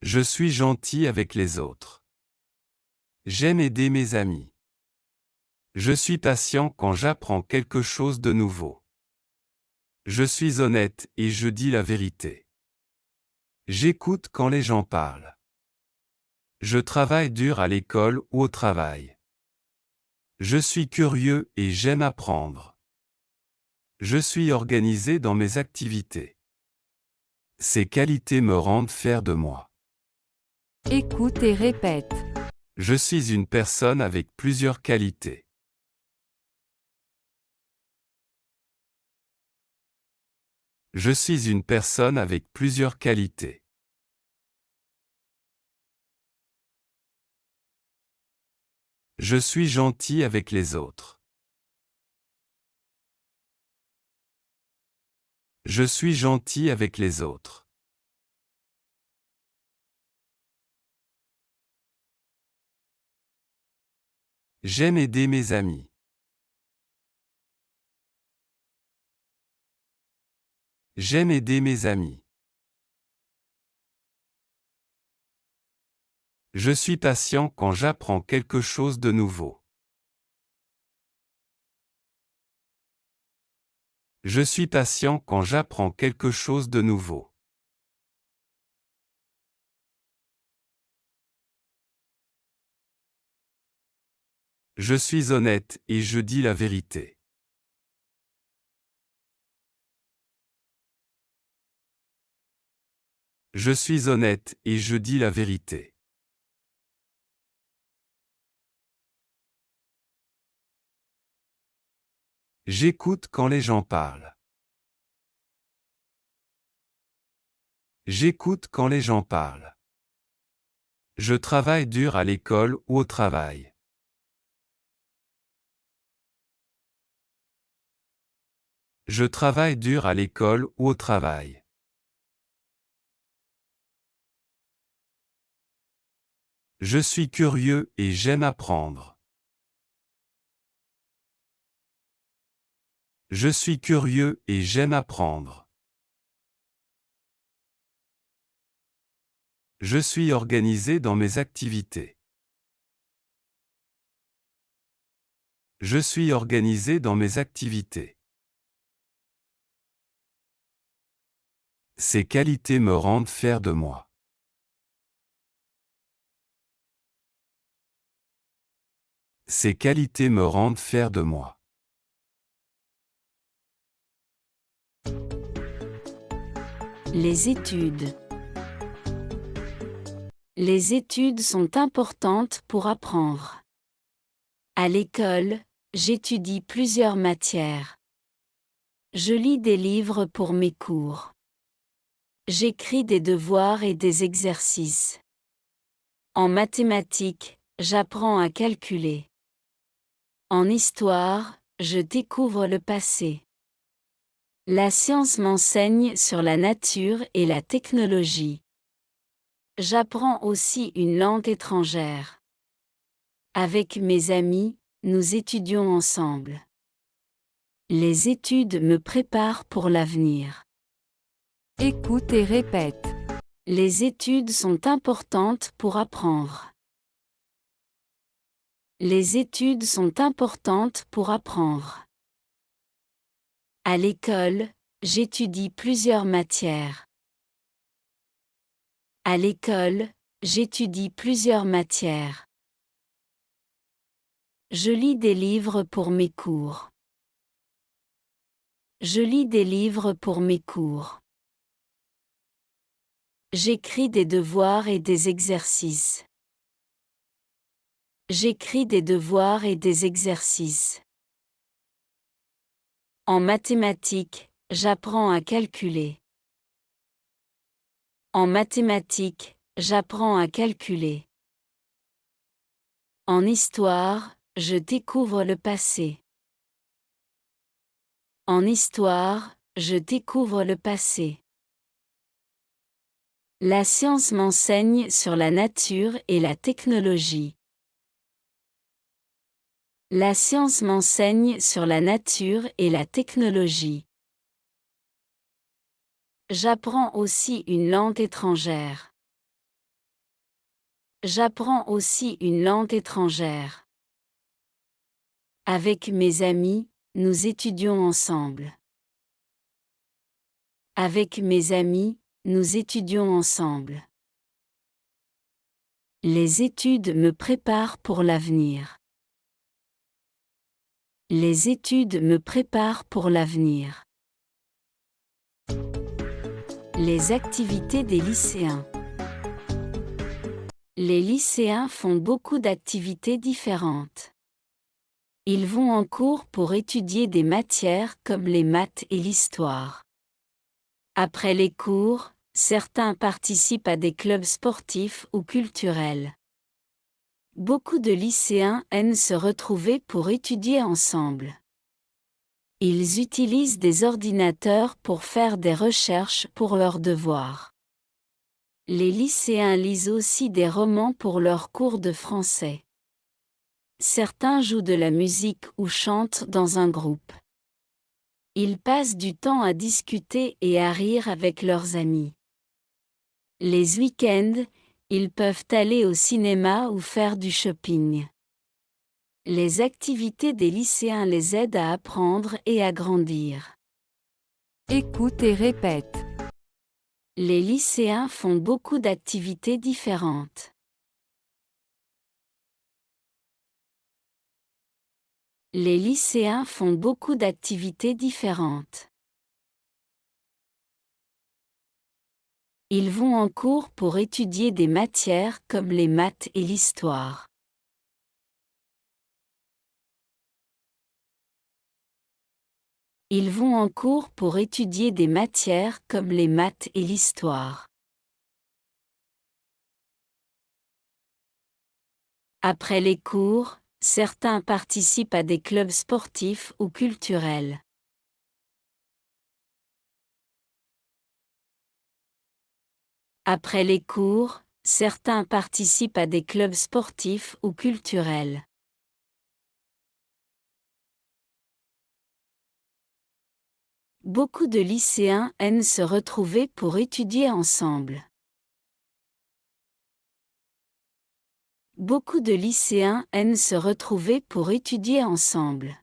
Je suis gentil avec les autres. J'aime aider mes amis. Je suis patient quand j'apprends quelque chose de nouveau. Je suis honnête et je dis la vérité. J'écoute quand les gens parlent. Je travaille dur à l'école ou au travail. Je suis curieux et j'aime apprendre. Je suis organisé dans mes activités. Ces qualités me rendent fier de moi. Écoute et répète. Je suis une personne avec plusieurs qualités. Je suis une personne avec plusieurs qualités. Je suis gentil avec les autres. Je suis gentil avec les autres. J'aime aider mes amis. J'aime aider mes amis. Je suis patient quand j'apprends quelque chose de nouveau. Je suis patient quand j'apprends quelque chose de nouveau. Je suis honnête et je dis la vérité. Je suis honnête et je dis la vérité. J'écoute quand les gens parlent. J'écoute quand les gens parlent. Je travaille dur à l'école ou au travail. Je travaille dur à l'école ou au travail. Je suis curieux et j'aime apprendre. Je suis curieux et j'aime apprendre. Je suis organisé dans mes activités. Je suis organisé dans mes activités. Ces qualités me rendent fier de moi. Ces qualités me rendent fier de moi. Les études. Les études sont importantes pour apprendre. À l'école, j'étudie plusieurs matières. Je lis des livres pour mes cours. J'écris des devoirs et des exercices. En mathématiques, j'apprends à calculer. En histoire, je découvre le passé. La science m'enseigne sur la nature et la technologie. J'apprends aussi une langue étrangère. Avec mes amis, nous étudions ensemble. Les études me préparent pour l'avenir. Écoute et répète. Les études sont importantes pour apprendre. Les études sont importantes pour apprendre. À l'école, j'étudie plusieurs matières. À l'école, j'étudie plusieurs matières. Je lis des livres pour mes cours. Je lis des livres pour mes cours. J'écris des devoirs et des exercices. J'écris des devoirs et des exercices. En mathématiques, j'apprends à calculer. En mathématiques, j'apprends à calculer. En histoire, je découvre le passé. En histoire, je découvre le passé. La science m'enseigne sur la nature et la technologie. La science m'enseigne sur la nature et la technologie. J'apprends aussi une langue étrangère. J'apprends aussi une langue étrangère. Avec mes amis, nous étudions ensemble. Avec mes amis, nous étudions ensemble. Les études me préparent pour l'avenir. Les études me préparent pour l'avenir. Les activités des lycéens. Les lycéens font beaucoup d'activités différentes. Ils vont en cours pour étudier des matières comme les maths et l'histoire. Après les cours, certains participent à des clubs sportifs ou culturels. Beaucoup de lycéens aiment se retrouver pour étudier ensemble. Ils utilisent des ordinateurs pour faire des recherches pour leurs devoirs. Les lycéens lisent aussi des romans pour leurs cours de français. Certains jouent de la musique ou chantent dans un groupe. Ils passent du temps à discuter et à rire avec leurs amis. Les week-ends, Ils peuvent aller au cinéma ou faire du shopping. Les activités des lycéens les aident à apprendre et à grandir. Écoute et répète. Les lycéens font beaucoup d'activités différentes. Les lycéens font beaucoup d'activités différentes. Ils vont en cours pour étudier des matières comme les maths et l'histoire. Ils vont en cours pour étudier des matières comme les maths et l'histoire. Après les cours, certains participent à des clubs sportifs ou culturels. Après les cours, certains participent à des clubs sportifs ou culturels. Beaucoup de lycéens aiment se retrouver pour étudier ensemble. Beaucoup de lycéens aiment se retrouver pour étudier ensemble.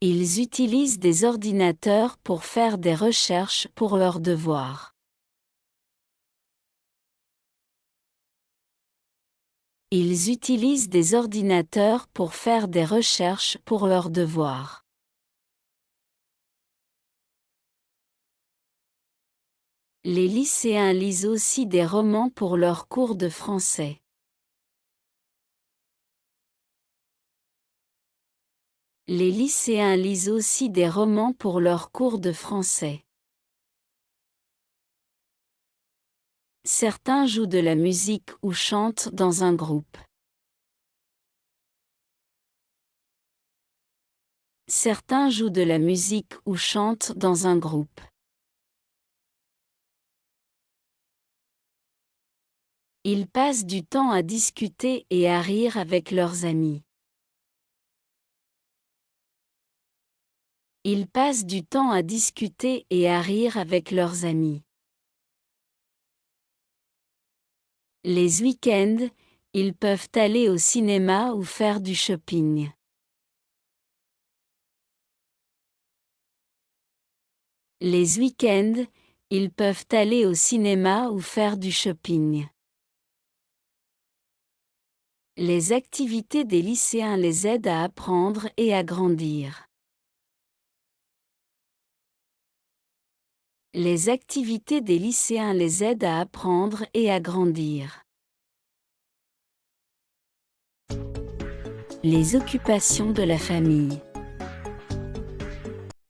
Ils utilisent des ordinateurs pour faire des recherches pour leurs devoirs. Ils utilisent des ordinateurs pour faire des recherches pour leurs devoirs. Les lycéens lisent aussi des romans pour leurs cours de français. Les lycéens lisent aussi des romans pour leurs cours de français. Certains jouent de la musique ou chantent dans un groupe. Certains jouent de la musique ou chantent dans un groupe. Ils passent du temps à discuter et à rire avec leurs amis. Ils passent du temps à discuter et à rire avec leurs amis. Les week-ends, ils peuvent aller au cinéma ou faire du shopping. Les week-ends, ils peuvent aller au cinéma ou faire du shopping. Les activités des lycéens les aident à apprendre et à grandir. Les activités des lycéens les aident à apprendre et à grandir. Les occupations de la famille.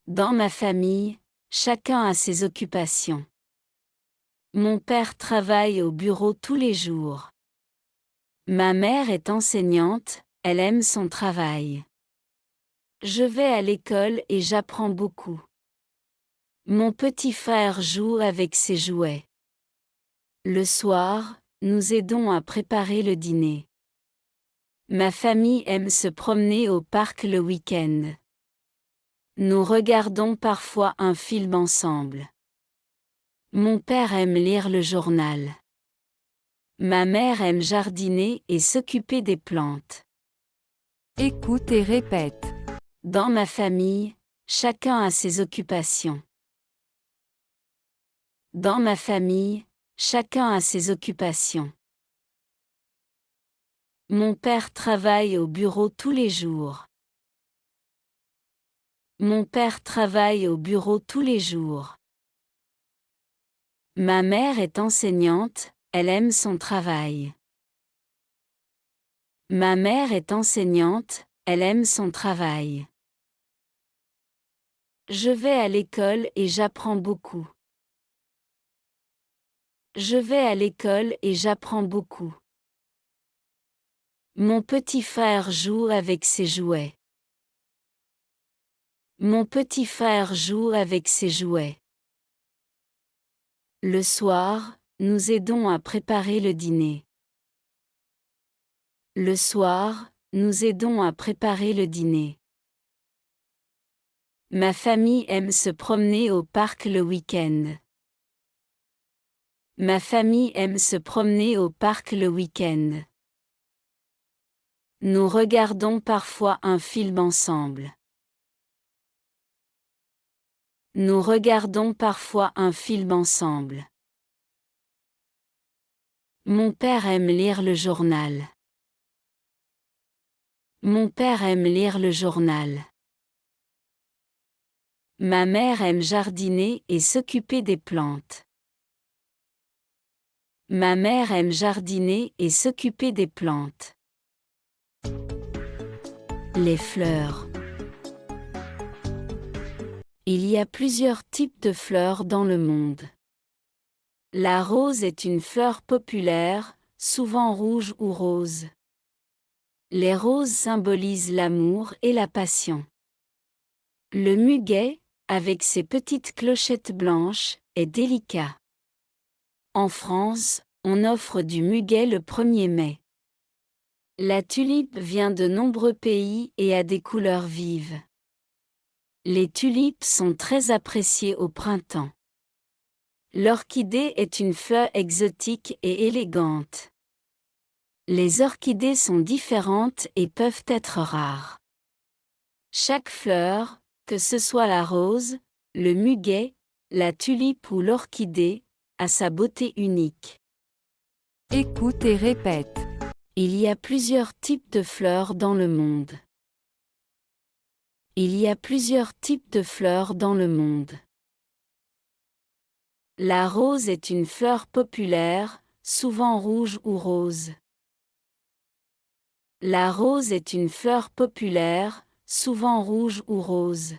Dans ma famille, chacun a ses occupations. Mon père travaille au bureau tous les jours. Ma mère est enseignante, elle aime son travail. Je vais à l'école et j'apprends beaucoup. Mon petit frère joue avec ses jouets. Le soir, nous aidons à préparer le dîner. Ma famille aime se promener au parc le week-end. Nous regardons parfois un film ensemble. Mon père aime lire le journal. Ma mère aime jardiner et s'occuper des plantes. Écoute et répète. Dans ma famille, chacun a ses occupations. Dans ma famille, chacun a ses occupations. Mon père travaille au bureau tous les jours. Mon père travaille au bureau tous les jours. Ma mère est enseignante, elle aime son travail. Ma mère est enseignante, elle aime son travail. Je vais à l'école et j'apprends beaucoup. Je vais à l'école et j'apprends beaucoup. Mon petit frère joue avec ses jouets. Mon petit frère joue avec ses jouets. Le soir, nous aidons à préparer le dîner. Le soir, nous aidons à préparer le dîner. Ma famille aime se promener au parc le week-end. Ma famille aime se promener au parc le week-end. Nous regardons parfois un film ensemble. Nous regardons parfois un film ensemble. Mon père aime lire le journal. Mon père aime lire le journal. Ma mère aime jardiner et s'occuper des plantes. Ma mère aime jardiner et s'occuper des plantes. Les fleurs. Il y a plusieurs types de fleurs dans le monde. La rose est une fleur populaire, souvent rouge ou rose. Les roses symbolisent l'amour et la passion. Le muguet, avec ses petites clochettes blanches, est délicat. En France, on offre du muguet le 1er mai. La tulipe vient de nombreux pays et a des couleurs vives. Les tulipes sont très appréciées au printemps. L'orchidée est une fleur exotique et élégante. Les orchidées sont différentes et peuvent être rares. Chaque fleur, que ce soit la rose, le muguet, la tulipe ou l'orchidée, a sa beauté unique. Écoute et répète. Il y a plusieurs types de fleurs dans le monde. Il y a plusieurs types de fleurs dans le monde. La rose est une fleur populaire, souvent rouge ou rose. La rose est une fleur populaire, souvent rouge ou rose.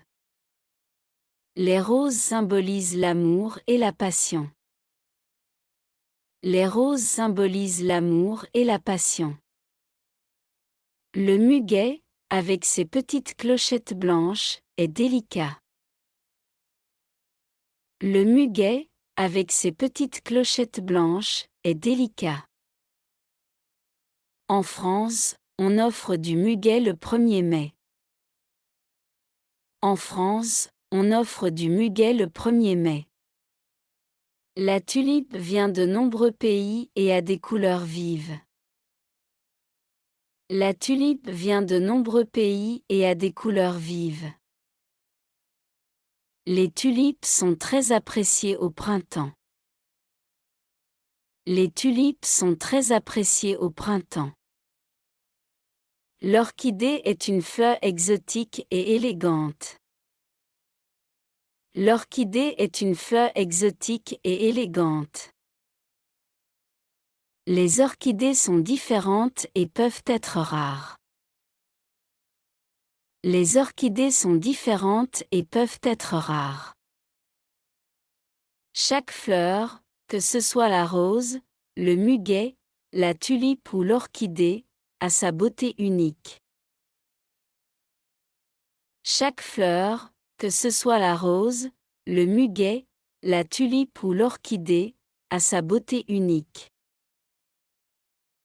Les roses symbolisent l'amour et la passion. Les roses symbolisent l'amour et la passion. Le muguet, avec ses petites clochettes blanches, est délicat. Le muguet, avec ses petites clochettes blanches, est délicat. En France, on offre du muguet le 1er mai. En France, on offre du muguet le 1er mai. La tulipe vient de nombreux pays et a des couleurs vives. La tulipe vient de nombreux pays et a des couleurs vives. Les tulipes sont très appréciées au printemps. Les tulipes sont très appréciées au printemps. L'orchidée est une fleur exotique et élégante. L'orchidée est une fleur exotique et élégante. Les orchidées sont différentes et peuvent être rares. Les orchidées sont différentes et peuvent être rares. Chaque fleur, que ce soit la rose, le muguet, la tulipe ou l'orchidée, a sa beauté unique. Chaque fleur, que ce soit la rose, le muguet, la tulipe ou l'orchidée, a sa beauté unique.